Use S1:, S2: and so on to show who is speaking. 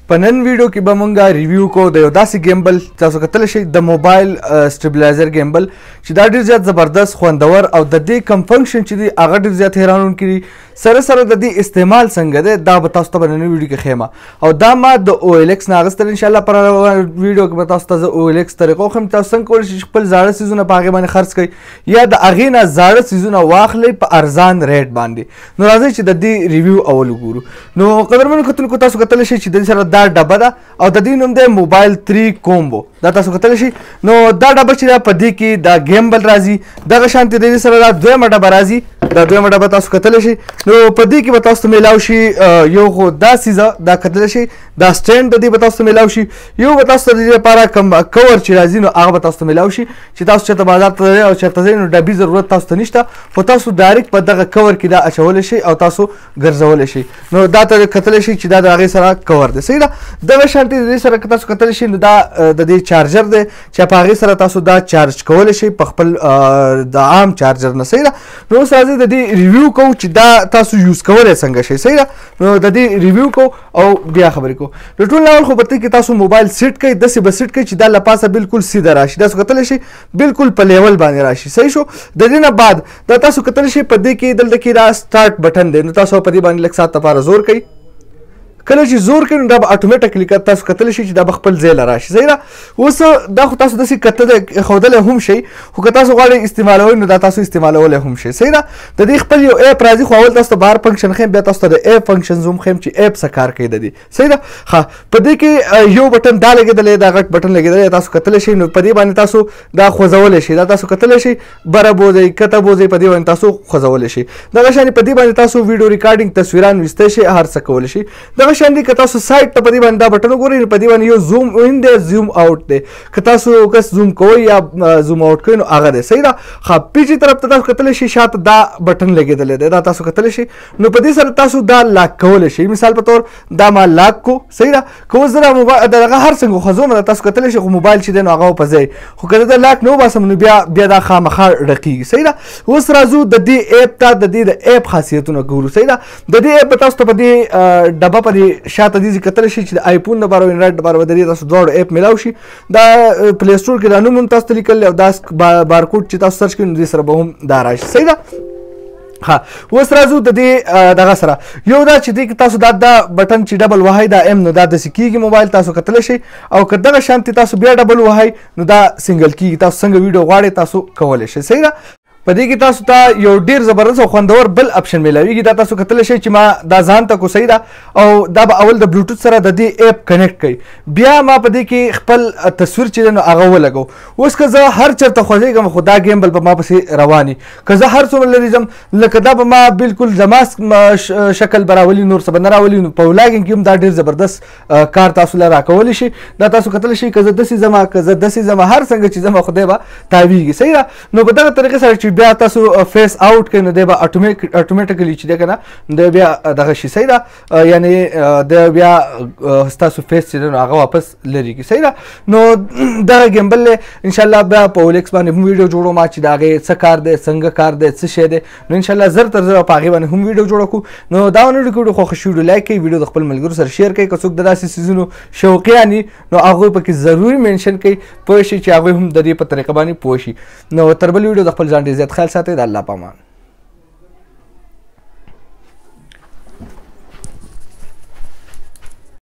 S1: په نن ویډیو کې به مونږ ریویو کوو د یو داسې ګیمبل تاسو کتلی شئ د موبایل سټیبلایزر ګیمبل چې دا ډېر زیات زبردست خوندور او د دې کم فنکشن چې دی هغه ډېر زیات حیرانونکي دي سره سره د دې استعمال څنګه دی دا به تاسو ته په ننني ویډیو کې ښیم او دا ما د او ایل ایکس نه اخیستل انشاءالله پر ویډیو کې به تاسو ته زه او ایل ایکس طریقو ښیم تاسو څنګه کولی شئ چې خپل زاړه څیزونه په هغې باندې خرڅ کړئ یا د هغې نه زاړه څیزونه واخلئ په ارزان ریټ باندې نو راځئ چې د دې ریویو اول وګورو نو قدرمنو کتونکو تاسو کتلی شئ چې د دې سره دا ډبه ده او د دې نوم دی موبایل 3 کومبو دا تاسو کتلی شئ نو دا ډبه چې ده په دې کې دا ګیمبل راځي دغه شانتې د دې سره دا دویمه ډبه راځي دا دویمه ډبه تاسو کتلی شئ نو په دې کې به تاسو ته میلاو شي یو خو دا څیزه دا کتلی شئ دا سټینډ د دې به تاسو ته میلاو شي یو به تاسو ته د دې لپاره کوم کور چې راځي نو هغه به تاسو ته میلاو شي چې تاسو چېرته بازار ته ځئ او چېرته ځئ نو ډبې ضرورت تاسو ته نشته خو تاسو ډایرکټ په دغه کور کې دا اچولی شئ او تاسو ګرځولی شئ نو دا ته کتلی شئ چې دا د هغې سره کور دی صحیح ده دغه شانتې د دې سره که تاسو کتلی شئ نو دا د دې چارجر دی چې په هغې سره تاسو دا چارج کولی شئ په خپل د عام چارجر نه صحیح ده نو اوس راځئ د دې ریویو کوو چې دا تاسو یوز کولی څنګه شئ صحیح ده نو د دې ریویو کوو او بیا خبرې کوو د ټول اول خو به ته کې تاسو موبایل سیټ کوئ داسې به سیټ کوئ چې دا له پاسه بالکل سیده راشي تاسو کتلی شئ بالکل په لیول باندې راشي صحیح شو د دې نه بعد دا تاسو کتلی شئ په دې کې دلته کې دا سټارټ بټن دی نو تاسو په دې باندې لږ ساعت لپاره زور کوئ کله چې زور کوي نو دا به اټومیټکلی تاسو کتلی شئ چې دا به خپل ځای له راشي صحیح ده اوس دا خو تاسو داسې کته ښودلی هم شئ خو که تاسو غواړئ استعمالوئ نو دا تاسو استعمالولی هم شئ صحیح ده د دې خپل یو ایپ راځي خو اول تاسو ته بهر فنکشن ښیم بیا تاسو ته د ایپ فنکشنز هم ښیم چې ایپ څه کار کوي د دې صحیح ده ښه په دې کې یو بټن دا لګېدلی دا غټ بټن لګېدلی تاسو کتلی شئ نو په دې باندې تاسو دا خوځولی شئ دا تاسو کتلی شئ بره بوځئ کته بوځئ په دې باندې تاسو خوځولی شئ دغه شانې په دې باندې تاسو ویډیو ریکارډینګ تصویران ویستی شئ هر څه کولی شئ دغه شانې که تاسو سایډ ته په دې باندې دا بټن وګورئ نو په دې باندې یو زوم ان دی زوم آوټ دی که تاسو کس زوم کوئ یا زوم آوټ کوئ نو هغه دی صحیح ده ښه پیچې طرف ته تاسو کتلی شئ شاته دا بټن لګېدلی دی دا تاسو کتلی شئ نو په دې سره تاسو دا لاک کولی شئ مثال په طور دا ما لاک کو صحیح ده که اوس زه دغه هر څنګه خوځوم تاسو کتلی شئ خو موبایل چې دی نو هغه په ځای خو که زه لاک نه وباسم نو بیا دا خامخا ډکېږي صحیح ده اوس راځو د دې ایپ ته د دې د ایپ خاصیتونه ګورو صحیح ده د دې ایپ به تاسو ته په دې ډبه په دې شاته دې کتلی شئ چې د آیفون لپاره او انډرایډ لپاره به د دې تاسو دواړو ایپ میلاو شي دا پلی سټور کې دا نوم هم تاسو ته لیکلی او دا بارکوډ چې تاسو سرچ کړئ نو دې سره به هم دا راشي صحیح ده ها اوس راځو د دې دغه سره یو دا چې دی تاسو دا بټن چې ډبل وهئ دا ایم نو دا داسې کېږي موبایل تاسو کتلی شئ او که دغه شانتې تاسو بیا ډبل وهئ نو دا سنګل کېږي تاسو څنګه ویډیو غواړئ تاسو کولی شئ صحیح ده په دې کې تاسو ته یو ډېر زبردست او خوندور بل اپشن میلاویږي دا تاسو کتلی شئ چې ما دا ځان ته کو صحیح ده او دا به اول د بلوټوث سره د دې ایپ کنیکټ کوي بیا ما په دې کې خپل تصویر چې دی نو هغه ولګو اوس که زه هر چېرته خوځېږم خو دا ګیمبل به ما پسې رواني که زه هر څومره لرې ځم لکه دا به ما بالکل زما شکل به راولي نور څه به نه راولي نو په ولاګینګ کې هم دا ډېر زبردست کار تاسو له راکولی شي دا تاسو کتلی شئ که زه داسې ځمه که زه داسې ځمه هر څنګه چې ځمه خدای به تاویږي صحیح ده نو په دغه طریقې سره چې بیا تاسو فیس آوټ کوئ نو دی به اټومیټکلی چې دی که نه دی بیا دغه شي صحیح ده یعنې دی بیا ستاسو فیس چې دی نو هغه واپس لرې کړي صحیح ده نو دغه ګیمبل دی انشاءالله بیا په اولکس باندې هم ویډیو جوړوم چې د هغې څه کار دی څنګه کار دی څه شی دی نو انشاءالله زر تر زره په هغې باندې هم ویډیو جوړه کړو نو دا ونه ویډیو خوښ شي ویډیو لایک کړئ ویډیو د خپل ملګرو سره شیر کړئ که څوک د داسې څیزونو شوقیان وي نو هغوی پکې ضروري مینشن کړئ پوه شي چې هغوی هم د دې په طریقه باندې پوه شي نو تر بل ویډیو د خپل ځان ډېر زیات خیال ساتئ د الله په امان